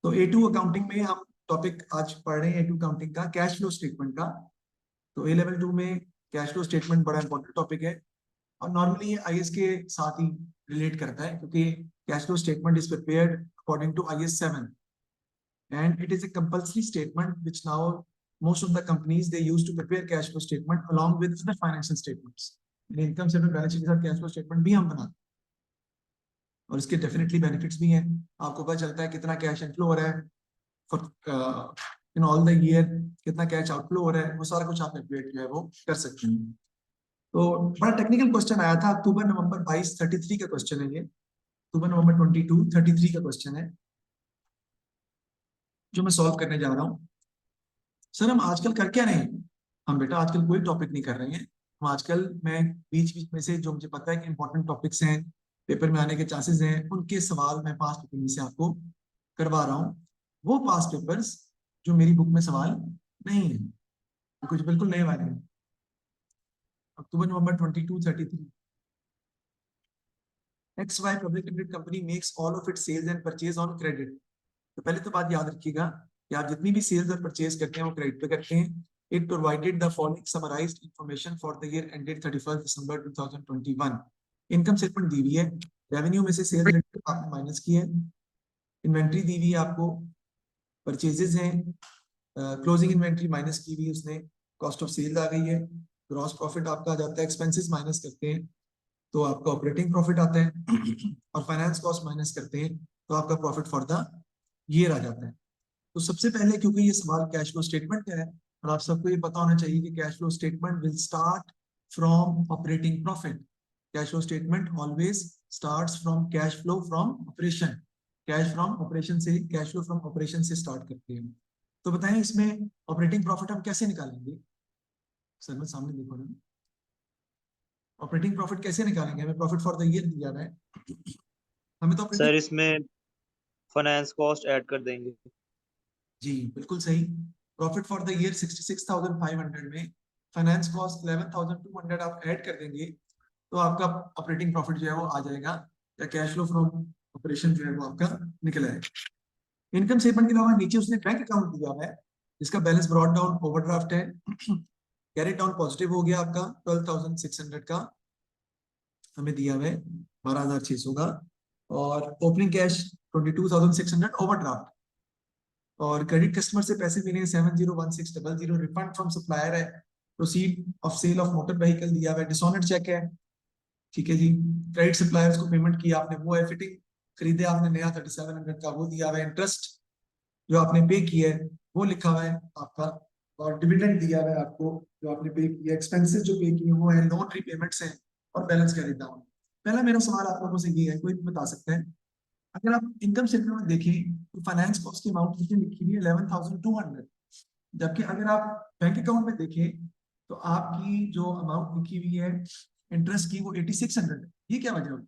तो A2 accounting में हम टॉपिक आज पढ़ रहे हैं A2 अकाउंटिंग का कैश फ्लो स्टेटमेंट का। तो A लेवल 2 में कैश फ्लो स्टेटमेंट बड़ा इंपॉर्टेंट टॉपिक है और नॉर्मली ये IAS के साथ ही रिलेट करता है क्योंकि cash flow statement is prepared according to IAS 7 and it is a compulsory statement which now most of the companies they use to prepare cash flow statement along with the financial statements. Income statement balance sheet के साथ cash flow statement भी हम बनाते हैं और इसके definitely benefits भी हैं। आपको पता चलता है कितना कैश इनफ्लो हो रहा है for in all the year, कितना कैश आउटफ्लो हो रहा है, वो सारा कुछ आप कैलकुलेट जो है वो कर सकते हैं। तो बड़ा टेक्निकल क्वेश्चन आया था अक्टूबर नवंबर 22 33 का क्वेश्चन है ये, अक्टूबर नवंबर 22 33 का क्वेश्चन है जो मैं सॉल्व करने जा रहा हूँ। सर हम आजकल कर क्या रहे हैं? हम बेटा आजकल कोई टॉपिक नहीं कर रहे हैं। हम आजकल मैं बीच बीच में से जो मुझे पता है कि इंपॉर्टेंट टॉपिक्स हैं, पेपर में आने के चांसेस हैं, उनके सवाल मैं पास पेपर में से आपको करवा रहा हूँ। वो पास पेपर्स जो मेरी बुक में सवाल नहीं है, कुछ बिल्कुल नए वाले हैं। अक्टूबर नवंबर 22 33 XY public limited company makes all of its sales and purchase on credit. तो पहले तो बात याद रखिएगा कि आप जितनी भी सेल्स और परचेज करते हैं वो क्रेडिट पे करते हैं। It provided the following summarized information for the year ended 31 December 2021। Income statement दी हुई है, रेवेन्यू में से सेल्स आपने माइनस की है, इन्वेंट्री दी हुई है आपको, परचेजेस हैं, क्लोजिंग इन्वेंट्री माइनस की हुई उसने, कॉस्ट ऑफ सेल आ गई है, ग्रॉस प्रॉफिट आपका आ जाता है, एक्सपेंसेस माइनस करते हैं तो आपका ऑपरेटिंग प्रॉफिट आता है और फाइनेंस कॉस्ट माइनस करते हैं तो आपका प्रॉफिट फॉर द ईयर आ जाता है। तो सबसे पहले क्योंकि ये सवाल कैश फ्लो स्टेटमेंट का है और आप सबको ये पता होना चाहिए कि cash flow statement will start from operating profit. Cash flow statement always starts from cash flow from operation, cash from operation से, कैश फ्लो फ्रॉम ऑपरेशन से स्टार्ट करते हैं। तो बताएं इसमें ऑपरेटिंग प्रॉफिट हम कैसे निकालेंगे? सर मैं सामने देखो ना, ऑपरेटिंग प्रॉफिट कैसे निकालेंगे? हमें प्रॉफिट फॉर द ईयर दिया है, हमें तो ऑपरेटिंग। सर इसमें फाइनेंस कॉस्ट ऐड कर देंगे। जी बिल्कुल सही। प्रॉफिट फॉर द ईयर 66,500 में फाइनेंस कॉस्ट 11,200 आप ऐड कर देंगे तो आपका ऑपरेटिंग प्रॉफिट जो है वो आ जाएगा या कैश फ्लो फ्रॉम ऑपरेशन जो है वो आपका निकल आएगा। इनकम स्टेटमेंट के अलावा नीचे उसने बैंक अकाउंट दिया है जिसका बैलेंस ब्रॉट डाउन ओवरड्राफ्ट है, कैरेट डाउन पॉजिटिव हो गया आपका 12,600 का, हमें दिया हुआ है 12,600 का, और ओपनिंग कैश 22,600 ओवरड्राफ्ट, और क्रेडिट कस्टमर से पैसे मिले 701600, रिफंड फ्रॉम सप्लायर है, proceed of sale of motor vehicle दिया हुआ है, डिसऑनर चेक है, ठीक है जी। क्रेडिट सप्लायर्स को पेमेंट किया आपने वो है, फिटिंग खरीदे आपने नया 3700 का वो दिया हुआ है, इंटरेस्ट जो आपने पे किया है वो लिखा हुआ है आपका, और डिविडेंड दिया हुआ है आपको जो आपने पे किया, एक्सपेंसेस जो पे किए वो है, लोन रीपेमेंट्स हैं और बैलेंस कैरी डाउन। पहला मेरा सवाल आप लोगों से ये है, कोई भी बता सकते हैं, अगर आप इनकम स्टेटमेंट में देखें तो फाइनेंस कॉस्ट की अमाउंट कितनी लिखी हुई है 11,200, जबकि अगर आप बैंक अकाउंट में देखें तो आपकी जो अमाउंट लिखी हुई है इंटरेस्ट की वो 8600 है। ये क्या वजह होगी?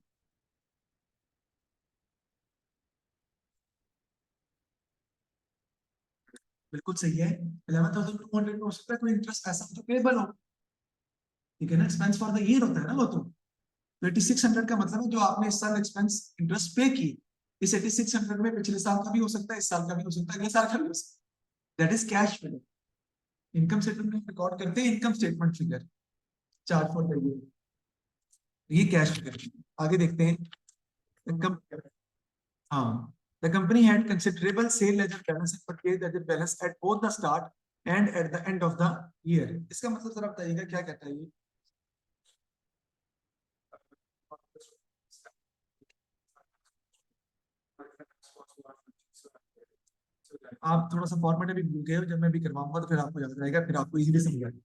बिल्कुल सही है, 11,200 में हो सकता है कोई इंटरेस्ट ऐसा तो पेबल हो, ठीक है ना, एक्सपेंस फॉर द ईयर होता है ना वो तो 8600 का मतलब है जो आपने इस साल एक्सपेंस इंटरेस्ट पे की, इस 8600 में पिछले साल का भी हो सकता है, इस साल का भी हो सकता है, अगले साल का भी हो सकता है, that is cash flow. Income statement में रिकॉर्ड करते हैं income statement figure, chart for the year, ये कैश फिगर। आगे देखते हैं इनकम। हाँ, the company had considerable sale ledger balance and purchase ledger balance at both the start and at the end of the year। इसका मतलब जरा बताइएगा क्या कहता है ये? आप थोड़ा सा फॉर्मेट अभी भूल गए हो, जब मैं भी करवाऊंगा तो फिर आपको याद रहेगा, फिर आपको इजीली समझ आएगा।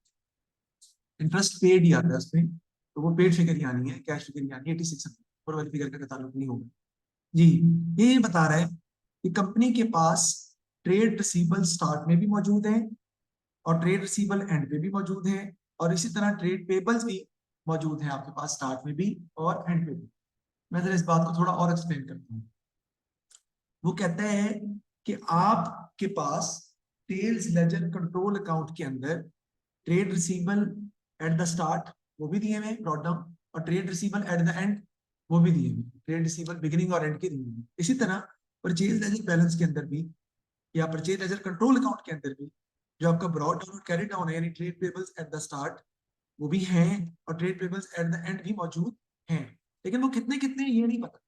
इंटरेस्ट पेड ही आता है उसमें, तो वो पेड फिगर ही आनी है, कैश फिगर ही आनी है 8600, और वाली फिगर का ताल्लुक नहीं होगा जी। ये बता रहा है कि कंपनी के पास ट्रेड रिसीवेबल स्टार्ट में भी मौजूद है और ट्रेड रिसीवेबल एंड पे भी मौजूद है, और इसी तरह ट्रेड पेबल्स भी मौजूद है आपके पास स्टार्ट में भी और एंड पे भी। मैं जरा इस बात को थोड़ा और एक्सप्लेन करता हूँ। वो कहता है कि आपके पास सेल्स लेजर कंट्रोल अकाउंट के अंदर trade receivable eight the start वो भी दिए हुए ब्रॉट डाउन, और trade receivable at the end वो भी दिए हुए, ट्रेड रिसीवेबल बिगिनिंग और एंड के दिए हुए। इसी तरह परचेज लेजर बैलेंस के अंदर भी या परचेज लेजर कंट्रोल अकाउंट के अंदर भी जो आपका ब्रॉड डाउन और कैरी डाउन है, यानी trade payables eight the start वो भी हैं और trade payables at the end भी मौजूद हैं, लेकिन वो कितने कितने ये नहीं पता।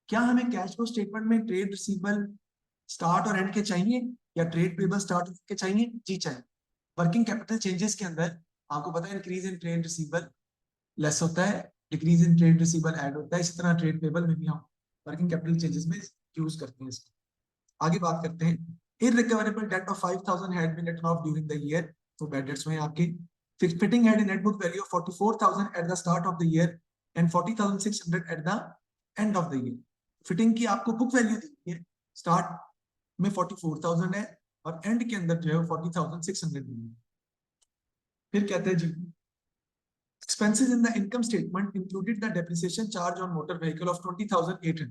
क्या हमें कैश फ्लो स्टेटमेंट में ट्रेड रिसीवेबल स्टार्ट और एंड के चाहिए या ट्रेड पेबल स्टार्ट के चाहिए? जी चाहिए। वर्किंग कैपिटल चेंजेस के अंदर आपको पता है increase in trade receivable less होता है, decrease in trade receivable add होता है, इसी तरह ट्रेड पेबल में भी हम वर्किंग कैपिटल चेंजेस में यूज करते हैं इसको। आगे बात करते हैं, irrecoverable debt of 5000 had been written off during the year, तो बैड डेट्स में आपके fix fitting had net book value of 44000 at the start of the year and 40600 at the end of the year. Fitting की आपको book value दी है, start में 44000 है और and के अंदर जो है 40600 दी है। फिर कहते हैं जी expenses in the income statement included the depreciation charge on motor vehicle of 20,800,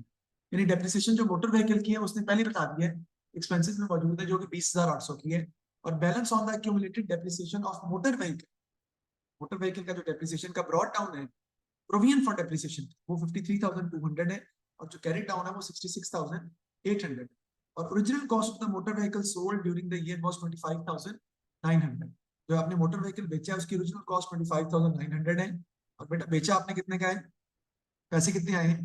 यानी depreciation जो motor vehicle की है उसने पहले बता दिया है, expenses में मौजूद है जो कि 20,800 की है, और balance on the accumulated depreciation of motor vehicle का जो depreciation का brought down है provision for depreciation वो 53,200 है और जो carried down है वो 66,800, और original cost of the motor vehicle sold during the year was 25,900। जो आपने मोटर व्हीकल बेचा है उसकी ओरिजिनल कॉस्ट 25,900 है, और बेटा बेचा आपने कितने का है, पैसे कितने आए हैं,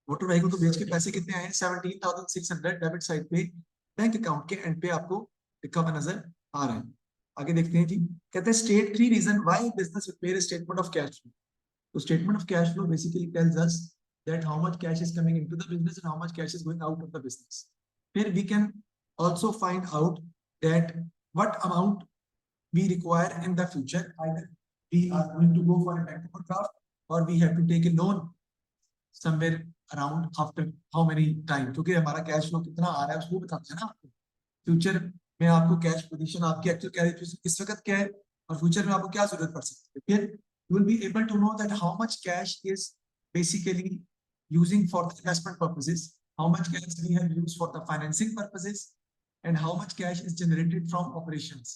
मोटर व्हीकल को बेच के पैसे कितने आए हैं 17,600 डेबिट साइड पे बैंक अकाउंट के एंड पे आपको लिखा हुआ नजर आ रहा है। आगे देखते हैं जी, कहते हैं state 3 reason why business prepare statement of cash flow. तो statement of cash flow basically tells us that how much cash is coming into the business and how much cash is going out of the business. फिर we can also find out that what amount we require in the future, either we are going to go for a bank overdraft or we have to take a loan somewhere around after how many time, क्योंकि हमारा cash flow कितना आ रहा है उसको बताता है ना आपको। फ्यूचर में आपको कैश पोजीशन आपकी एक्चुअल कैश इस वक्त क्या है और फ्यूचर में आपको क्या जरूरत पड़ सकती है। फिर you will be able to know that how much cash is basically using for the investment purposes, how much cash we have used for the financing purposes, and how much cash is generated from operations।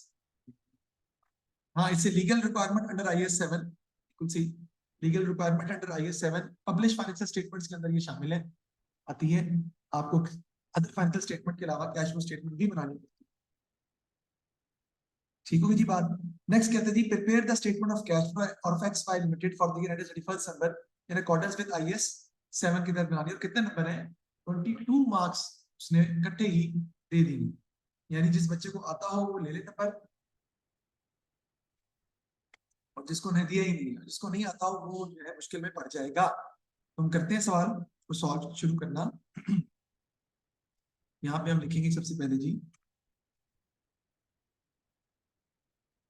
हाँ, इससे legal requirement under IAS 7, बिल्कुल सही, legal requirement under IAS 7 publish financial statements के अंदर ये शामिल है, आती है। आपको अदर फाइनेंशियल स्टेटमेंट के अलावा कैश फ्लो स्टेटमेंट भी बनानी पड़ती है। ठीक होगी जी बात। नेक्स्ट कहते हैं जी prepare the statement of cash flow और of X Y limited for the year ended 31 December in accordance with IAS 7 के तहत बनानी है, और कितने नंबर है 22 मार्क्स उसने इकट्ठे ही दे दी, यानी जिस बच्चे को आता हो वो ले ले नंबर और जिसको नहीं दिया ही नहीं, जिसको नहीं आता हो वो जो है मुश्किल में पड़ जाएगा। तो हम करते हैं सवाल को सॉल्व शुरू करना। यहाँ पे हम लिखेंगे सबसे पहले जी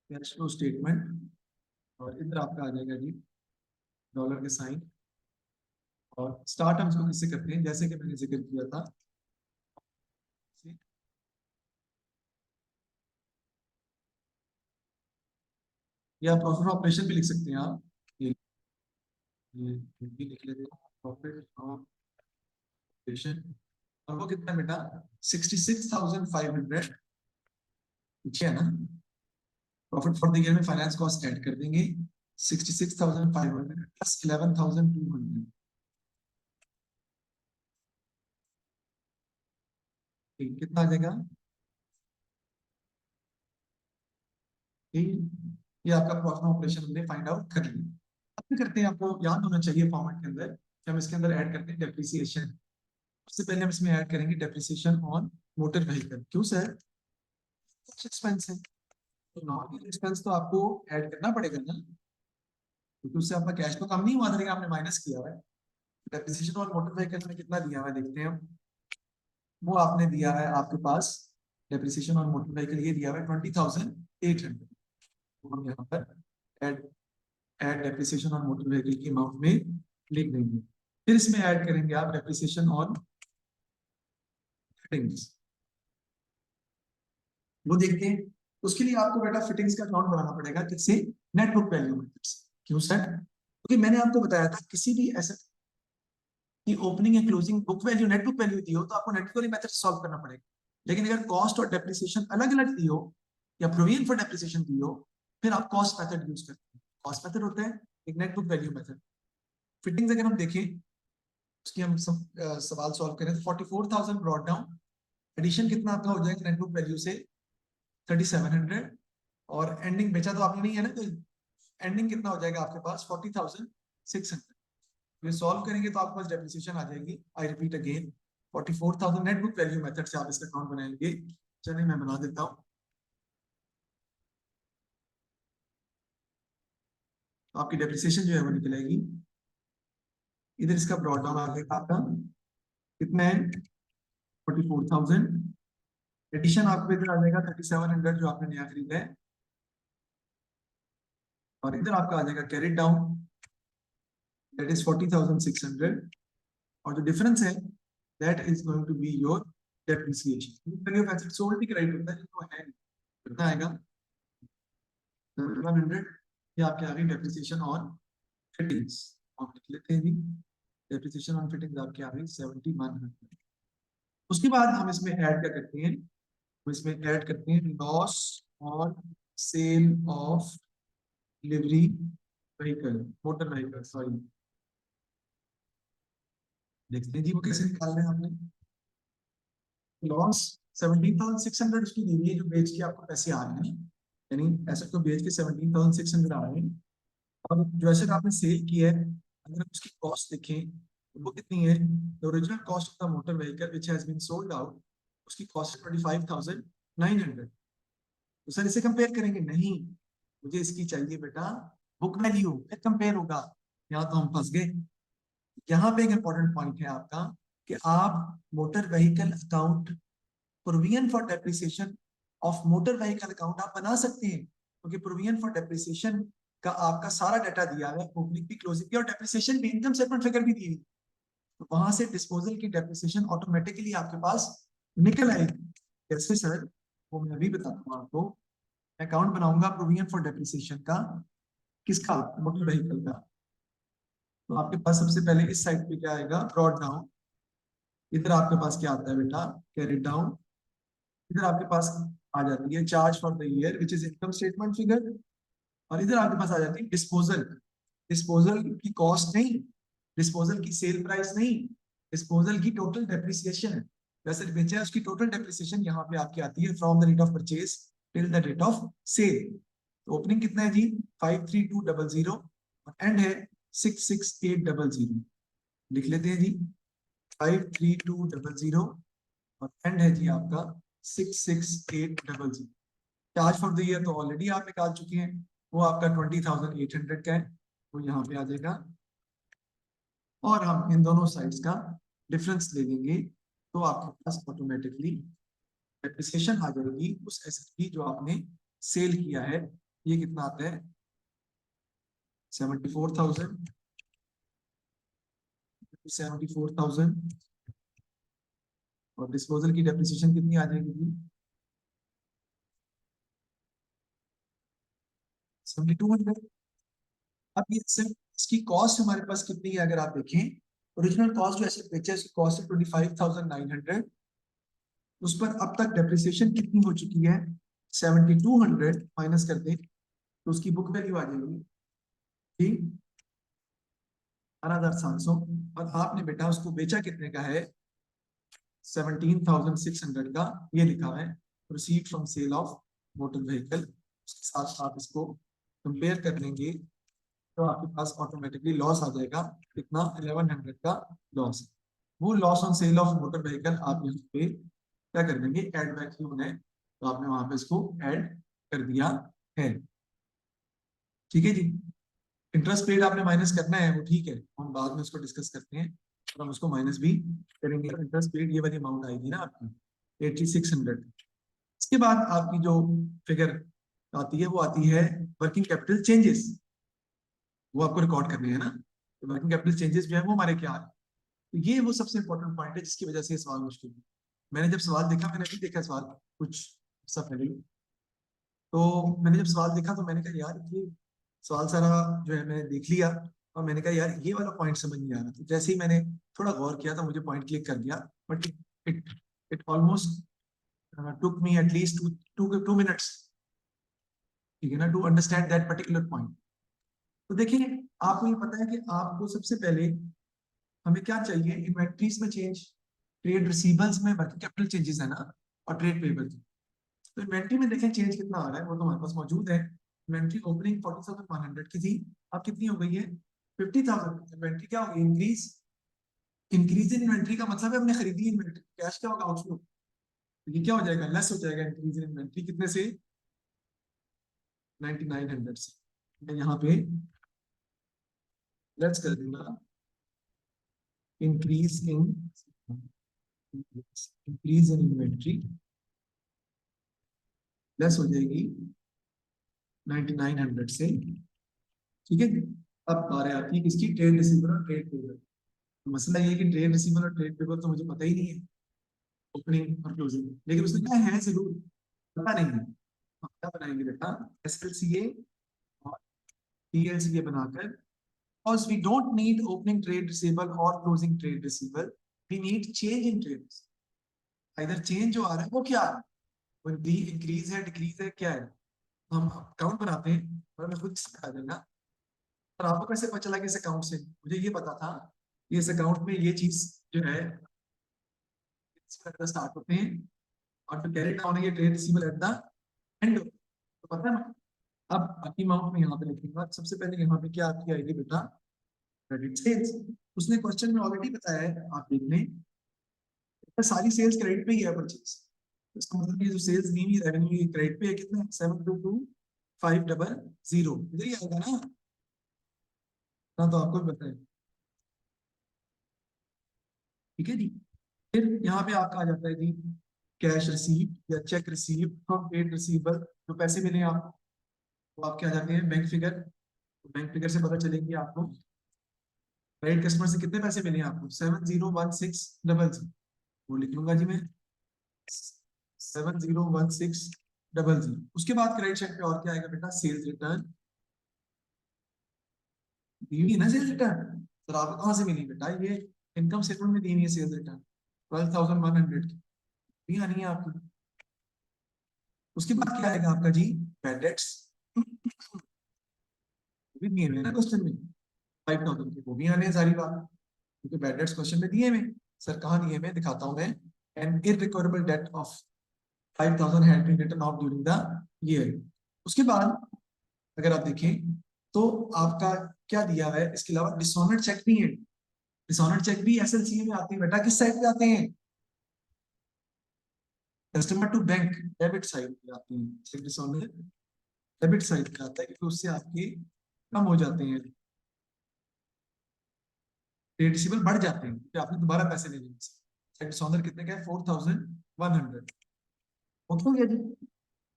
कैश फ्लो स्टेटमेंट, और इधर आपका आ जाएगा जी डॉलर के साइन, और स्टार्ट हम इसको किससे करते हैं जैसे कि मैंने जिक्र किया था, या प्रॉफिट ऑपरेशन भी लिख सकते हैं आप, ये भी लिख लेते हैं प्रॉफिट ऑपरेशन, और वो कितना बेटा 66,500 ठीक है ना। प्रॉफिट फॉर द ईयर में फाइनेंस कॉस्ट ऐड कर देंगे 66,500 प्लस 11,200, ठीक कितना आ जाएगा, ये आपका प्रॉफिट ऑपरेशन हमने फाइंड आउट कर लिया। अब क्या करते हैं, आपको याद होना चाहिए फॉर्मेट के अंदर कि हम इसके अंदर ऐड करते हैं डेप्रिसिएशन। सबसे पहले हम इसमें ऐड करेंगे डेप्रिसिएशन ऑन मोटर व्हीकल। क्यों सर, कुछ एक्सपेंस है तो नॉर्मल एक्सपेंस तो आपको ऐड करना पड़ेगा ना, क्योंकि उससे आपका कैश तो कम नहीं हुआ था, आपने माइनस किया हुआ है। डेप्रिसिएशन ऑन मोटर व्हीकल में कितना दिया हुआ है देखते हैं, वो आपने दिया है आपके पास डेप्रिसिएशन ऑन मोटर व्हीकल ये दिया हुआ है 20,800, हम यहाँ पर add depreciation on motor vehicle की अमाउंट में लिख देंगे। फिर इसमें ऐड करेंगे आप डेप्रिसिएशन ऑन फिटिंग्स, वो देखते हैं। उसके लिए आपको बेटा फिटिंग्स का अकाउंट बनाना पड़ेगा किससे, नेट बुक वैल्यू मेथड से। क्यों सर, क्योंकि मैंने आपको बताया था किसी भी एसेट की ओपनिंग या closing book value net book value दी हो तो आपको net book value method solve करना पड़ेगा। लेकिन अगर कॉस्ट और डेप्रिसिएशन अलग अलग दी हो या प्रोविजन फॉर डेप्रिसिएशन दी हो फिर आप कॉस्ट मेथड यूज करते हैं। कॉस्ट मेथड होता है एक net book value method. Fittings अगर हम देखें उसकी हम सवाल सॉल्व करें तो 44,000 ब्रॉट डाउन एडिशन कितना आपका हो जाएगा नेट बुक वैल्यू से 3700, और एंडिंग बेचा तो आपने नहीं है ना, तो एंडिंग कितना हो जाएगा आपके पास 40,600। ये सॉल्व करेंगे तो आपके पास डेप्रिसिएशन आ जाएगी, I repeat again 44,000। Net book value method से आप इसका अकाउंट बनाएंगे। चलिए मैं बना देता हूँ। तो आपकी डेप्रिसिएशन जो है वो निकलेगी, इधर इसका ब्रॉड डाउन आ जाएगा आपका कितना है 44,000, एडिशन आपको इधर आ जाएगा 3700 जो आपने नया खरीदा है, और इधर आपका आ जाएगा कैरिड डाउन दैट इज 40,600, और जो डिफरेंस है that is going to be your depreciation. Value of asset sold भी करेक्ट होता है, तो है कितना आएगा 700, ये आपके आ गई डेप्रिसिएशन ऑन फिटिंग्स। और लिख लेते हैं जी, डेप्रिसिएशन ऑन फिटिंग्स आपके आ गई 7100। उसके बाद हम इसमें ऐड क्या करते हैं, हम इसमें ऐड करते हैं loss on sale of delivery vehicle, motor vehicle, sorry. देखते हैं जी वो कैसे निकालना है आपने। लॉस 17,600 उसकी दी हुई है जो बेच के आपको पैसे आ रहे हैं, यानी एसेट को बेच के 17,600 आ रहे हैं। और जो एसेट आपने सेल किया है, अगर आप उसकी कॉस्ट देखें तो वो कितनी है, the original cost of the motor vehicle which has been sold out, उसकी कॉस्ट है 25,900। तो सर इसे कंपेयर करेंगे, नहीं, मुझे इसकी चाहिए बेटा बुक वैल्यू, फिर कंपेयर होगा। यहाँ तो हम फंस गए। यहाँ पे एक इंपॉर्टेंट पॉइंट है आपका कि आप motor vehicle account, provision for depreciation of motor vehicle account आप बना सकते हैं, क्योंकि प्रोविजन फॉर डेप्रिसिएशन का आपका सारा डाटा दिया हुआ है, ओपनिंग भी, क्लोजिंग भी, और डेप्रिसिएशन भी, इनकम स्टेटमेंट फिगर भी दी हुई। तो वहां से डिस्पोजल की डेप्रिसिएशन ऑटोमेटिकली आपके पास निकल आएगी। कैसे सर, वो मैं अभी बताता हूँ आपको। अकाउंट बनाऊंगा प्रोविजन फॉर डेप्रिसिएशन का, किसका, मोटर व्हीकल का। तो आपके पास सबसे पहले इस साइड पे क्या आएगा, ब्रॉड डाउन। इधर आपके पास क्या आता है बेटा, कैरिड डाउन। इधर आपके पास आ जाती है charge for the year which is income statement figure, और इधर आपके पास आ जाती है डिस्पोजल। डिस्पोजल की कॉस्ट नहीं, डिस्पोजल की सेल प्राइस नहीं, डिस्पोजल की टोटल डेप्रिसिएशन है, वैसे बेचा है उसकी टोटल डेप्रिसिएशन यहाँ पे आपकी आती है from the rate of purchase till the rate of sale. तो ओपनिंग कितना है जी 53200, और एंड है 66800। लिख लेते हैं जी 53200, और एंड है जी आपका 66800। चार्ज फॉर द ईयर तो ऑलरेडी आप निकाल चुके हैं, वो आपका 20,800 का है, वो यहाँ पे आ जाएगा। और हम इन दोनों साइड्स का डिफरेंस ले लेंगे, तो आपके पास ऑटोमेटिकली डेप्रिसिएशन आ जाएगी उस एसेट की जो आपने सेल किया है। ये कितना आता है 74,000, 74,000, और डिस्पोजल की डेप्रिसिएशन कितनी आ जाएगी जी 7,200। अब ये सिर्फ इसकी कॉस्ट हमारे पास कितनी है, अगर आप देखें ओरिजिनल कॉस्ट जो एसेट बेचा है उसकी कॉस्ट है 25,900, उस पर अब तक डेप्रिसिएशन कितनी हो चुकी है 7,200 माइनस कर दें तो उसकी बुक वैल्यू आ जाएगी ठीक 12,700, और आपने बेटा उसको बेचा कितने का है 17,600 का, ये लिखा हुआ है proceed from sale of motor vehicle. उसके साथ आप इसको कंपेयर कर लेंगे तो आपके पास ऑटोमेटिकली लॉस आ जाएगा कितना 1,100 का लॉस। वो loss on sale of motor vehicle आप यहाँ पे क्या कर देंगे, एड बैक ही होना है, तो आपने वहां पे इसको ऐड कर दिया है। ठीक है जी, इंटरेस्ट पेड आपने माइनस करना है, वो ठीक है, हम बाद में उसको डिस्कस करते हैं, और हम उसको माइनस भी करेंगे। इंटरेस्ट पेड ये वाली अमाउंट आएगी ना आपकी 8,600। इसके बाद आपकी जो फिगर आती है वो आती है वर्किंग कैपिटल चेंजेस, वो आपको रिकॉर्ड करनी है ना। तो वर्किंग कैपिटल चेंजेस जो है वो हमारे क्या आ रहे हैं, तो ये वो सबसे इंपॉर्टेंट पॉइंट है जिसकी वजह से ये सवाल मुश्किल है। मैंने जब सवाल देखा, मैंने भी देखा सवाल कुछ सब पहले, तो मैंने जब सवाल देखा तो मैंने कहा यार ये सवाल सारा जो है मैंने देख लिया, और मैंने कहा यार ये वाला पॉइंट समझ नहीं आ रहा। तो जैसे ही मैंने थोड़ा गौर किया तो मुझे पॉइंट क्लिक कर गया, but it it almost took me at least two minutes, ठीक है ना, to understand that particular point. तो देखिए, आपको ये पता है कि आपको सबसे पहले हमें क्या चाहिए, इन्वेंट्रीज में चेंज, ट्रेड रिसीवेबल्स में वर्किंग कैपिटल चेंजेस है ना, और ट्रेड पेबल्स। तो इन्वेंट्री में देखें चेंज कितना आ रहा है, वो तो हमारे पास मौजूद है। इन्वेंट्री ओपनिंग 40,100 की थी, अब कितनी हो गई है 50,000। इन्वेंट्री क्या होगी, इंक्रीज। इंक्रीज इन इन्वेंट्री का मतलब है हमने खरीदी इन्वेंट्री, कैश क्या होगा आउटफ्लो, ये क्या हो जाएगा, लेस हो जाएगा। इंक्रीज इन इन्वेंट्री कितने से, 9900 से। मैं यहाँ पे लेट्स कर दूंगा, इंक्रीज इन इन्वेंट्री लेस हो जाएगी 9900 से, ठीक है। अब बात आती है किसकी, ट्रेड रिसीवेबल और ट्रेड पेबल। मसला ये है कि ट्रेड रिसीवेबल और ट्रेड पेबल तो मुझे पता ही नहीं है, ओपनिंग और क्लोजिंग, लेकिन उसने क्या है जरूर, पता नहीं है। हम क्या बनाएंगे बेटा, SLCA और TLCA बनाकर, because we don't need opening trade receivable or closing trade receivable, we need change in trade receivable। इधर चेंज जो आ रहा है वो क्या है, वो डी इंक्रीज है डिक्रीज है क्या है। हम अकाउंट बनाते हैं और मैं खुद सिखा देगा, और आपको कैसे पता चला कि इस अकाउंट से, मुझे ये पता था कि इस अकाउंट में ये चीज जो है स्टार्ट होते हैं और फिर कैरी डाउन है ये trade receivable at the end, तो पता है ना। अब बाकी अमाउंट में यहाँ पे लिखूंगा, सबसे पहले यहाँ पे क्या आपकी आएगी बेटा, क्रेडिट सेल्स। उसने क्वेश्चन में ऑलरेडी बताया है, आप देख लें, सारी सेल्स क्रेडिट पे ही है परचेज। इसका मतलब ये जो सेल्स दी हुई रेवेन्यू ये क्रेडिट पे है, कितना 722500, इधर ही आएगा ना, ना तो आपको भी पता है, ठीक है जी। फिर यहाँ पे आपका आ जाता है जी, कैश रिसीव या check receive from paid receivable, जो पैसे मिले आपको, तो आपके आ जाते हैं बैंक फिगर। बैंक फिगर से पता चलेगी आपको क्रेडिट कस्टमर से कितने पैसे मिले आपको, 701600, वो लिख लूंगा जी मैं, 701600। उसके बाद क्रेडिट चेक पे और क्या आएगा बेटा, सेल्स रिटर्न, दी हुई है ना सेल्स रिटर्न, सर आपको कहाँ से मिली बेटा, ये इनकम स्टेटमेंट में दी हुई है सेल्स रिटर्न 12,100 की, भी आनी है आपकी। उसके बाद क्या आएगा आपका जी, बैड डेट्स, भी दिए हुए हैं ना क्वेश्चन में, 5,000 के, वो भी आने हैं सारी बात, क्योंकि बैड डेट्स क्वेश्चन में दिए हुए। सर कहाँ दिए हुए, दिखाता हूँ मैं, an irrecoverable debt of 5,000 had been written off during the year. उसके बाद अगर आप देखें तो आपका क्या दिया हुआ है, इसके अलावा डिसऑनर्ड चेक भी है। डिसऑनर्ड चेक भी SLCA में आते हैं बेटा, किस साइड पे आते हैं, customer to bank debit side पे आते हैं। डिसऑनर्ड डेबिट साइड पे आता है, क्योंकि उससे आपके कम हो जाते हैं, ट्रेड रिसीवेबल बढ़ जाते हैं, क्योंकि आपने दोबारा पैसे ले लिए। डिसऑनर कितने का है, 4100। ओके हो गया जी।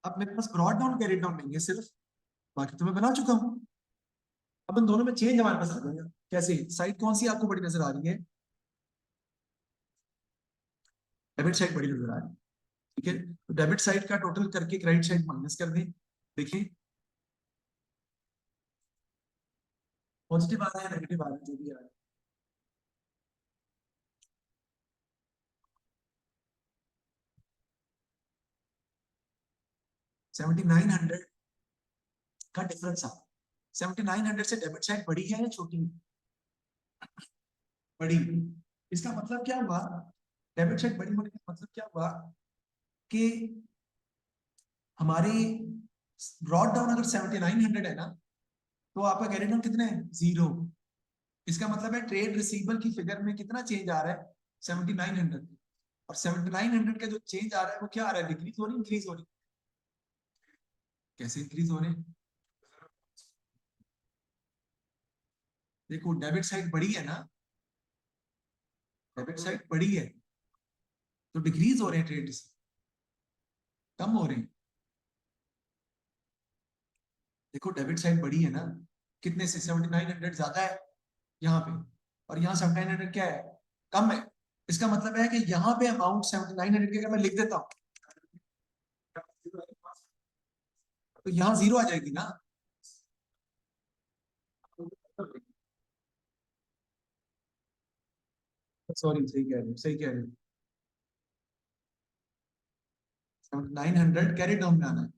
अब मेरे पास ब्रॉड डाउन कैरी डाउन नहीं है सिर्फ, बाकी तो मैं बना चुका हूँ। अब इन दोनों में चेंज हमारे पास आ जाएगा, कैसे, साइड कौन सी आपको बड़ी नजर आ रही है, डेबिट साइड बड़ी नजर आ रही है, ठीक है। तो डेबिट साइड का टोटल करके क्रेडिट साइड माइनस कर दें, देखिए पॉजिटिव आ रहा है नेगेटिव आ रहा है, जो भी आ रहा है। 7900 का डिफरेंस आ, 7900 से डेबिट साइड बड़ी है या छोटी है, बड़ी। इसका मतलब क्या हुआ, डेबिट साइड बड़ी होने का मतलब क्या हुआ कि हमारी ब्रॉड डाउन अगर 7900 है ना, तो आपका कैरी डाउन कितना है, 0। इसका मतलब है ट्रेड रिसीवेबल की फिगर में कितना चेंज आ रहा है, 7900। और 7900 का जो चेंज आ रहा है वो क्या आ रहा है, डिक्रीज हो रही, इंक्रीज हो रही, कैसे इंक्रीज हो रहे हैं, देखो डेबिट साइड बड़ी है ना, डेबिट साइड बड़ी है, तो डिक्रीज हो रहे हैं ट्रेड, कम हो रहे हैं। देखो डेबिट साइड बड़ी है ना, कितने से, 7900 ज्यादा है यहाँ पे, और यहाँ 7900 क्या है, कम है। इसका मतलब है कि यहाँ पे अमाउंट 7900 के अगर मैं लिख देता हूँ, तो यहाँ 0 आ जाएगी ना, सॉरी सही कह रहे हो, सही कह रहे हो, 900 कैरी डाउन में आना है,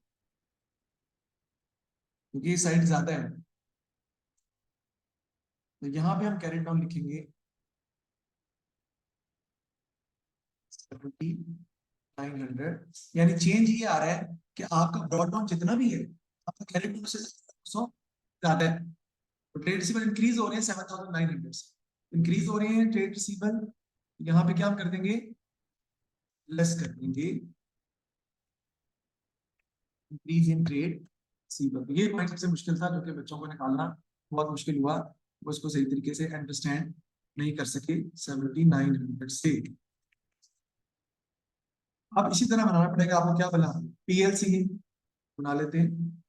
क्योंकि ये साइड ज्यादा है, तो यहाँ पे हम कैरी डाउन लिखेंगे 7900, यानी चेंज ये आ रहा है कि आपका ब्रॉड डाउन जितना भी है आपका क्रेडिट डाउन से 100 ज्यादा है। तो ट्रेड रिसीवेबल इंक्रीज हो रहे हैं 7900 से, इंक्रीज हो रहे हैं ट्रेड रिसीवेबल। यहाँ पे क्या हम कर देंगे, लेस कर देंगे इंक्रीज इन ट्रेड रिसीवेबल। ये पॉइंट सबसे मुश्किल था, जो कि बच्चों को निकालना बहुत मुश्किल हुआ, वो इसको सही तरीके से अंडरस्टैंड नहीं कर सके 7900 से। अब इसी तरह बनाना पड़ेगा आपको, क्या बना, पीएलसी बना लेते हैं।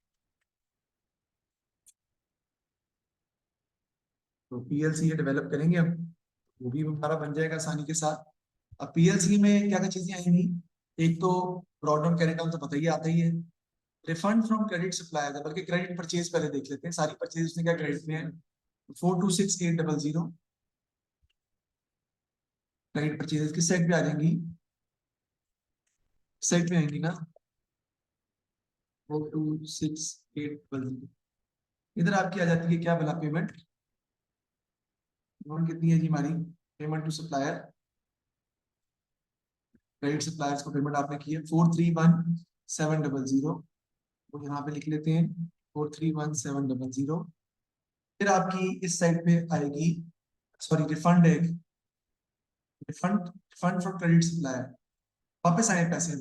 तो पीएलसी ये डेवलप करेंगे अब, वो भी हमारा बन जाएगा आसानी के साथ। अब पीएलसी में क्या क्या चीजें आएंगी, एक तो ब्रॉड डाउन कैरी डाउन तो पता ही आता ही है, रिफंड फ्रॉम क्रेडिट सप्लायर, बल्कि क्रेडिट परचेज पहले देख लेते हैं, सारी परचेज उसने क्या क्रेडिट में है, 426800 क्रेडिट परचेज किस साइड पे आ जाएंगी, साइड पे आएंगी ना, 426800। इधर आपकी आ जाती है क्या बोला, पेमेंट, पेमेंट कितनी है जी हमारी, payment to supplier, credit suppliers को पेमेंट आपने की है 431700, तो यहाँ पे लिख लेते हैं 431700। फिर आपकी इस साइड पे आएगी, सॉरी रिफंड है, refund, refund from credit supplier, वापस आए पैसे,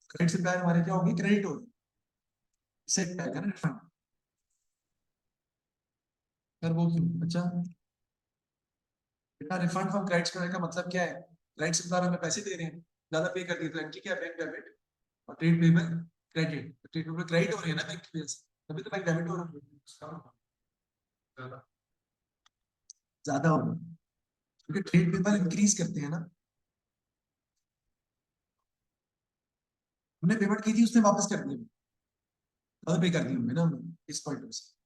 क्रेडिट सप्लायर हमारे क्या होगी, क्रेडिट होगी, सेट पे आएगा ना रिफंड। फिर वो क्यों, अच्छा बेटा रिफंड फ्रॉम क्रेडिट सप्लायर का मतलब क्या है, क्रेडिट सप्लायर हमें पैसे दे रहे हैं, ज्यादा पे कर दिए तो एंट्री क्या है, बैंक डेबिट, और trade payable credit, trade payable credit हो रही है ना बैंक की वजह से, तभी तो बैंक डेबिट हो रहा है, ज्यादा हो रहा है, क्योंकि ट्रेड पेबल इंक्रीज करते हैं ना, हमने पेमेंट की थी उसने वापस कर दिया, ज्यादा पे कर दिया हमने ना इस पॉइंट से।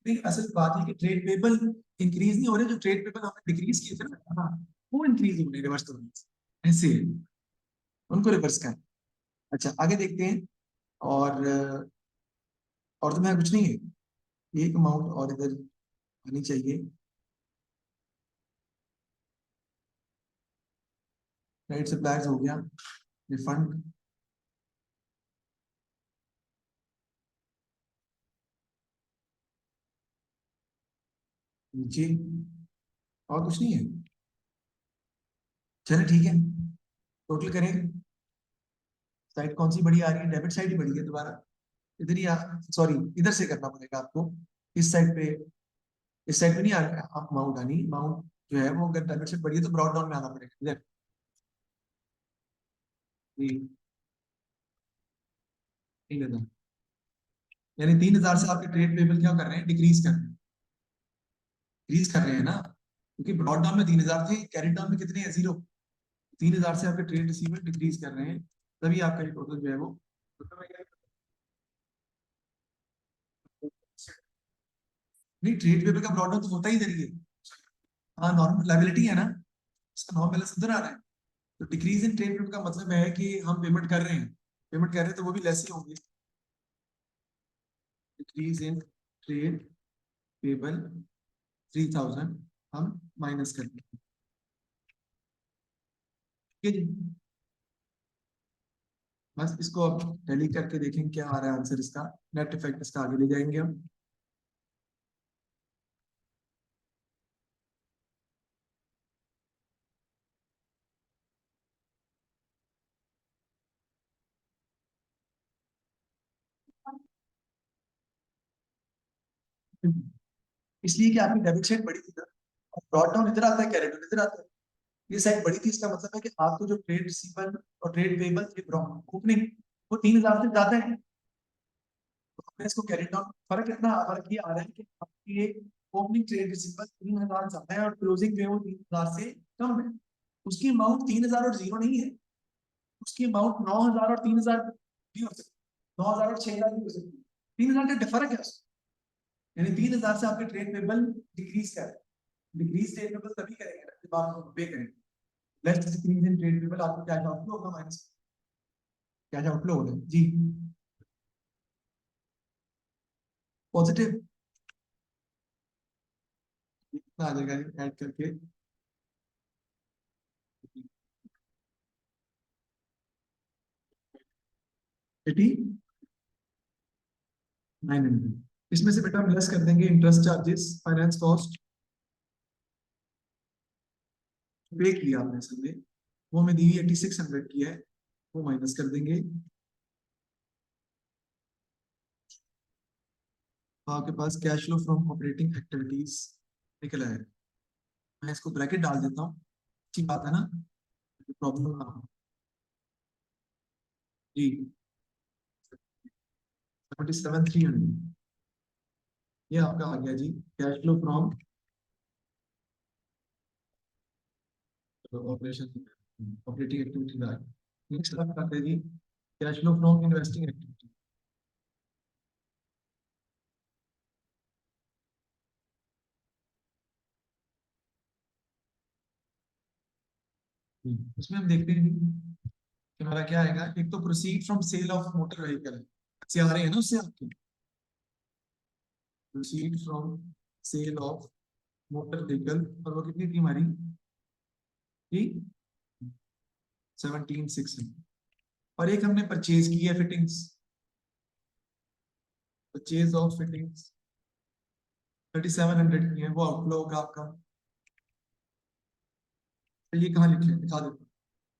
नहीं असल बात है कि ट्रेड पेबल इंक्रीज नहीं हो रहे, जो ट्रेड पेबल हमने डिक्रीज किए थे ना, हाँ वो इंक्रीज हो रहे, रिवर्स तो ऐसे है, उनको रिवर्स कर। अच्छा आगे देखते हैं, और और तो मैं कुछ नहीं है, एक अमाउंट और इधर आनी चाहिए, क्रेडिट सप्लायर्स हो गया, रिफंड, नीचे, और कुछ नहीं है, चलिए ठीक है, टोटल करें, साइड कौन सी बड़ी आ रही है, डेबिट साइड ही बड़ी है दोबारा, इधर ही, सॉरी इधर से करना पड़ेगा आपको, इस साइड पे, इस साइड पे नहीं आ रहा अमाउंट आनी, अमाउंट जो है वो अगर डेबिट से बड़ी है तो ब्रॉड डाउन में आना पड़ेगा इधर, ये 3000, यानी 3000 से आपके ट्रेड पेबल क्या कर रहे हैं, डिक्रीज कर रहे हैं, डिक्रीज कर रहे हैं ना, क्योंकि ब्रॉड डाउन में 3000 थे, कैरी डाउन में कितने हैं, 0, 3000 से आपके ट्रेड रिसीवेबल डिक्रीज कर रहे हैं, तभी आपका ये टोटल जो है वो, नहीं ट्रेड पेबल का ब्रॉड डाउन तो होता ही इधर ही है, हाँ नॉर्मल लाइबिलिटी है ना, इसका नॉर्मल बैलेंस उधर आ रहा है, तो डिक्रीज इन ट्रेड पेबल का मतलब है कि हम पेमेंट कर रहे हैं, पेमेंट कर रहे हैं तो वो भी लेस ही होंगे, डिक्रीज इन ट्रेड पेबल 3000 हम माइनस कर देंगे, ठीक है जी। बस इसको अब टैली करके देखें क्या आ रहा है आंसर इसका, नेट इफेक्ट इसका आगे ले जाएंगे हम। इसलिए कि आपकी डेबिट साइड बड़ी थी ना, और ब्रॉड डाउन इधर आता है, कैरेट इधर आता है, ये साइड बड़ी थी, इसका मतलब है कि आपको जो ट्रेड रिसीवेबल और ट्रेड पेबल ओपनिंग वो 3000 से ज्यादा है, तो हमने इसको कैरेट डाउन, फर्क कितना, फर्क ये आ रहा है कि आपकी ओपनिंग ट्रेड रिसीवेबल 3000 ज्यादा है और क्लोजिंग जो है वो 3000 से कम है, उसकी अमाउंट 3000 और जीरो नहीं है, उसकी अमाउंट 9000 और 3000 भी हो सकती है, 9000 और 6000 भी हो सकती है, 3000 का फर्क है उसमें, यानी 3000 से आपके ट्रेड पेबल डिक्रीज कर, डिक्रीज ट्रेड पेबल तभी करेंगे ना जब आप पे करेंगे, less decrease in trade payable आपको क्या आउटफ्लो होगा, माइनस क्या आउटफ्लो होगा जी, पॉजिटिव, कितना आ जाएगा ऐड करके, 8900। इसमें से बेटा हम लेस कर देंगे इंटरेस्ट चार्जेस, फाइनेंस कॉस्ट पे किया आपने सबने, वो हमें दी 8600 की है, वो माइनस कर देंगे। तो आपके पास cash flow from operating activities निकला है। मैं इसको ब्रैकेट डाल देता हूँ, अच्छी बात है ना, प्रॉब्लम ना हो। जी 77,300 ये आपका आ गया जी cash flow from operation operating activity का। नेक्स्ट आप करते हैं जी cash flow from investing activity. इसमें हम देखते हैं कि हमारा क्या आएगा। एक तो proceed from sale of motor vehicle से आ रहे हैं ना, उससे आपके proceed from sale of motor vehicle, और वो कितनी थी हमारी थी 17,600। और एक हमने परचेज की है फिटिंग्स, परचेज ऑफ फिटिंग्स 3700 की है, वो आउटफ्लो होगा आपका। तो ये कहाँ लिखे हैं? दिखा देता हूँ,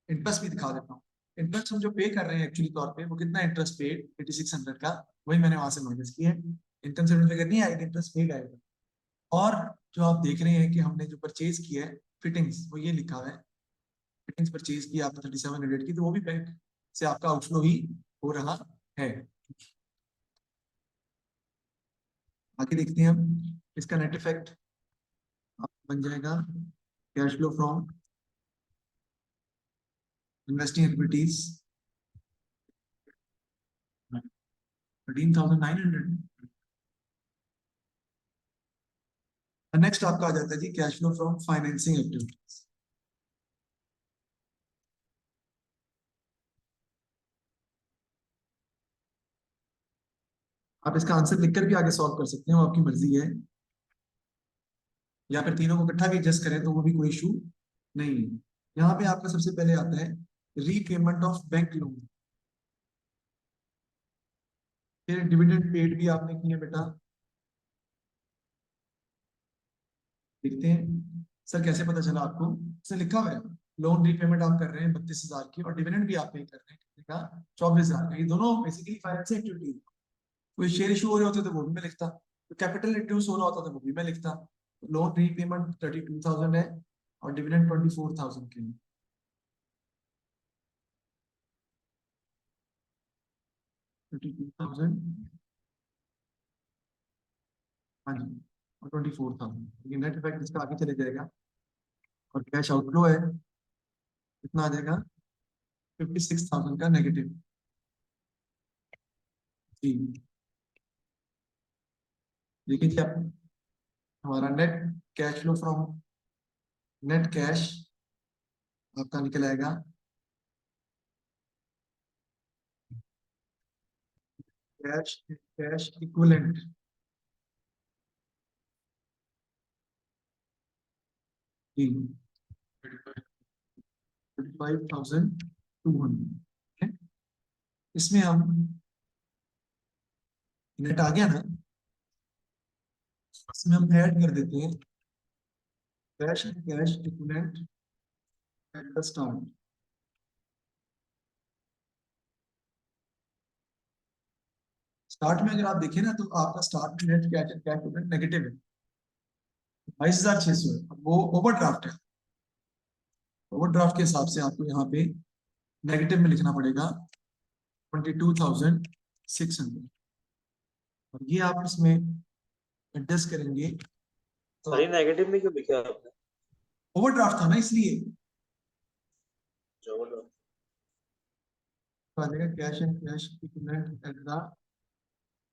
इंटरेस्ट भी दिखा देता हूँ। इंटरेस्ट हम जो पे कर रहे हैं एक्चुअली तौर पे, वो कितना इंटरेस्ट पेड 8600 का, वही मैंने वहां से माइनस किया है। इनकम स्टेटमेंट फिगर नहीं आएगी, इंटरेस्ट पेड आएगा। और जो आप देख रहे हैं कि हमने जो परचेज किया है फिटिंग्स, वो ये लिखा हुआ है, फिटिंग्स परचेज किया आपने 3700 की, तो वो भी बैंक से आपका आउटफ्लो ही हो रहा है। आगे देखते हैं हम इसका नेट इफेक्ट बन जाएगा cash flow from investing activities 13,900। Next आपका आ जाता है जी cash flow from financing activities. आप इसका आंसर लिखकर भी आगे सॉल्व कर सकते हैं, वो आपकी मर्जी है, या फिर तीनों को इकट्ठा भी एडजस्ट करें तो वो भी कोई इशू नहीं है। यहाँ पे आपका सबसे पहले आता है रीपेमेंट ऑफ बैंक लोन, फिर डिविडेंड पेड भी आपने किए बेटा। देखते हैं सर कैसे पता चला आपको, इसमें लिखा हुआ है लोन रीपेमेंट आप कर रहे हैं 32,000 की, और डिविडेंड भी आप पे कर रहे हैं कितने का 24,000 का। ये दोनों बेसिकली फाइनेंस एक्टिविटी। कोई शेयर इशू हो रहे होते तो वो भी मैं लिखता, तो कैपिटल रिड्यूस हो रहा होता तो वो भी मैं लिखता। लोन रीपेमेंट 32,000 है और डिविडेंड 24,000 के लिए। 32,000, हाँ जी, और 24,000, ये नेट इफेक्ट इसका आगे चले जाएगा। और कैश आउटफ्लो है, कितना आ जाएगा 56,000 का नेगेटिव। जी देखिए जी आप, हमारा net cash flow from net cash आपका निकल आएगा कैश कैश इक्विवेलेंट जी 35,200। इसमें हम नेट आ गया ना, इसमें हम ऐड कर देते हैं cash cash equivalent eight the start. Start में अगर आप देखें ना, तो आपका स्टार्ट में net cash cash equivalent negative है 22,600 है। अब वो ओवरड्राफ्ट है, ओवरड्राफ्ट के हिसाब से आपको यहाँ पे नेगेटिव में लिखना पड़ेगा 22,600। और ये आप इसमें एडजस्ट करेंगे तो सर ये नेगेटिव में क्यों लिखा है आपने? ओवरड्राफ्ट था ना, इसलिए चलो तो आ जाएगा cash and cash equivalent at the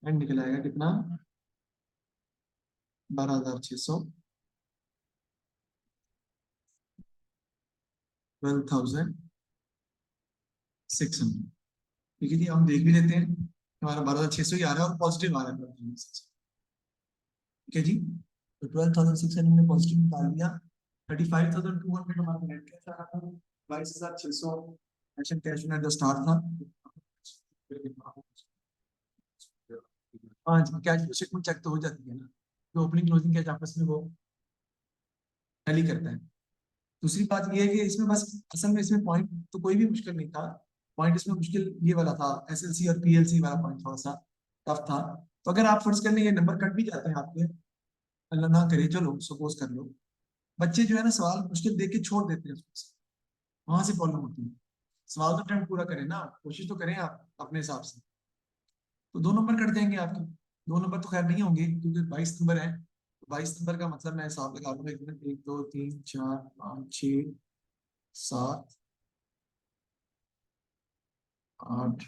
end, निकल आएगा कितना 12,600, 12,600। ठीक है जी, हम देख भी लेते हैं, हमारा 12,600 ही आ रहा है और पॉजिटिव आ रहा है 12,600। ठीक है जी, तो 12,600 हमने पॉजिटिव निकाल दिया। 35,200 हमारा नेट कैश आ रहा था, 22,600 कैश एंड कैश में स्टार्ट था। हाँ जी, कैश फ्लो स्टेटमेंट चेक तो हो जाती है ना, तो ओपनिंग क्लोजिंग कैश आपस में वो टैली करता है। दूसरी बात ये है कि इसमें बस असल में इसमें पॉइंट तो कोई भी मुश्किल नहीं था। पॉइंट इसमें मुश्किल ये वाला था, एसएलसी और पीएलसी वाला पॉइंट थोड़ा सा टफ था। तो अगर आप फर्ज कर लें ये नंबर कट भी जाते हैं आपके, अल्लाह ना करे, चलो सपोज कर लो, बच्चे जो है ना सवाल मुश्किल देख के छोड़ देते हैं उसको, वहां से प्रॉब्लम होती है। सवाल तो अटेम्प्ट पूरा करें ना, कोशिश तो करें आप अपने हिसाब से। तो दो नंबर कट जाएंगे आपके। दो नंबर तो खैर नहीं होंगे क्योंकि 22 नंबर है, तो 22 नंबर का मतलब मैं हिसाब लगा लूंगा, एक मिनट, 1 2 3 4 5 6 7 8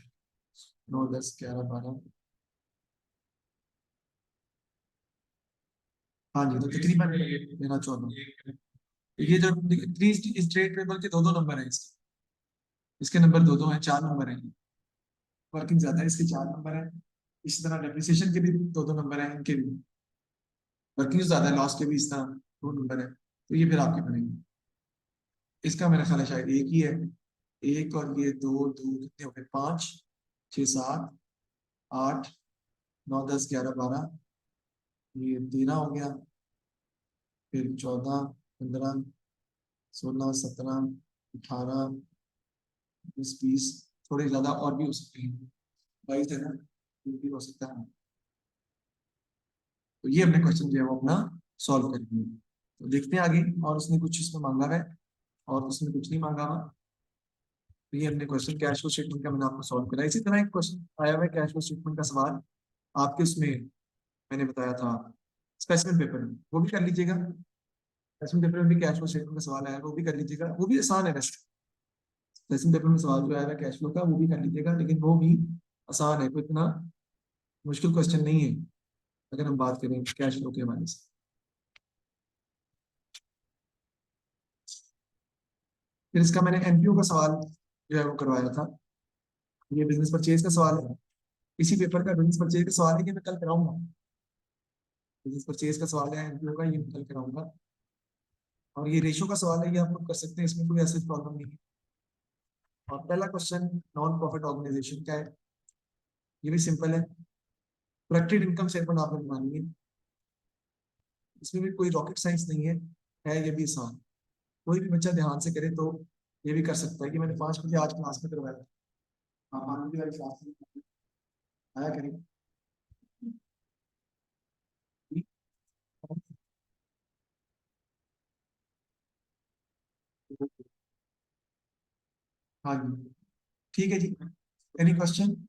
9 10 11 12। हाँ जी, तो तकरीबन मेरा 14। ये जो थ्री स्ट्रेट टेबल के दो दो नंबर है, इसके नंबर दो दो हैं, 4 नंबर हैं। वर्किंग ज्यादा है, इसके 4 नंबर है। इसी तरह डेप्रिसिएशन के भी दो दो नंबर है, इनके भी वर्किंग ज्यादा है, लॉस के भी इस तरह 2 नंबर है। तो ये फिर आपके बनेंगे। इसका मेरा ख्याल है शायद एक ही है। एक और ये दो दो कितने हो गए, 5 6 7 8 9 10 11 12, ये 13 हो गया, फिर 14 15 16 17 18 19 20, थोड़े ज्यादा और भी हो सकते हैं, 22 है ना, ये भी हो सकता है। तो ये हमने क्वेश्चन जो है वो अपना सॉल्व कर दिया। तो देखते हैं आगे, और उसने कुछ इसमें मांगा है और उसने कुछ नहीं मांगा हुआ। तो ये हमने क्वेश्चन कैश फ्लो स्टेटमेंट का मैंने आपको सॉल्व करा। इसी तरह एक क्वेश्चन आया हुआ है कैश फ्लो स्टेटमेंट का सवाल आपके उसमें, मैंने बताया था स्पेसिमेन पेपर में, वो भी कर लीजिएगा। स्पेसिमेन पेपर में भी कैश फ्लो स्टेटमेंट का सवाल आया है, वो भी कर लीजिएगा, वो भी आसान है वैसे। स्पेसिमेन पेपर में सवाल जो आया है कैश फ्लो का, वो भी कर लीजिएगा, लेकिन वो भी आसान है, कोई इतना मुश्किल क्वेश्चन नहीं है अगर हम बात करें कैश फ्लो के हवाले से। फिर इसका मैंने एनपीओ का सवाल जो है वो करवाया था, ये बिजनेस परचेज का सवाल है। इसी पेपर का बिजनेस परचेज का सवाल है कि मैं कल कराऊंगा। बिजनेस परचेज का सवाल है एनपीओ का, ये मैं कल कराऊंगा। और ये रेशो का सवाल है, ये आप लोग कर सकते हैं, इसमें कोई ऐसी प्रॉब्लम नहीं है। और पहला क्वेश्चन नॉन प्रॉफिट ऑर्गेनाइजेशन का है, ये भी सिंपल है। प्रोडक्टेड इनकम स्टेटमेंट आपने बनानी है, इसमें भी कोई रॉकेट साइंस नहीं है ये भी आसान। कोई भी बच्चा ध्यान से करे तो ये भी कर सकता है। कि मैंने 5 बजे आज क्लास में करवाया था, हाँ 5 बजे वाली क्लास में आया करें। हाँ जी, ठीक है जी। Any question?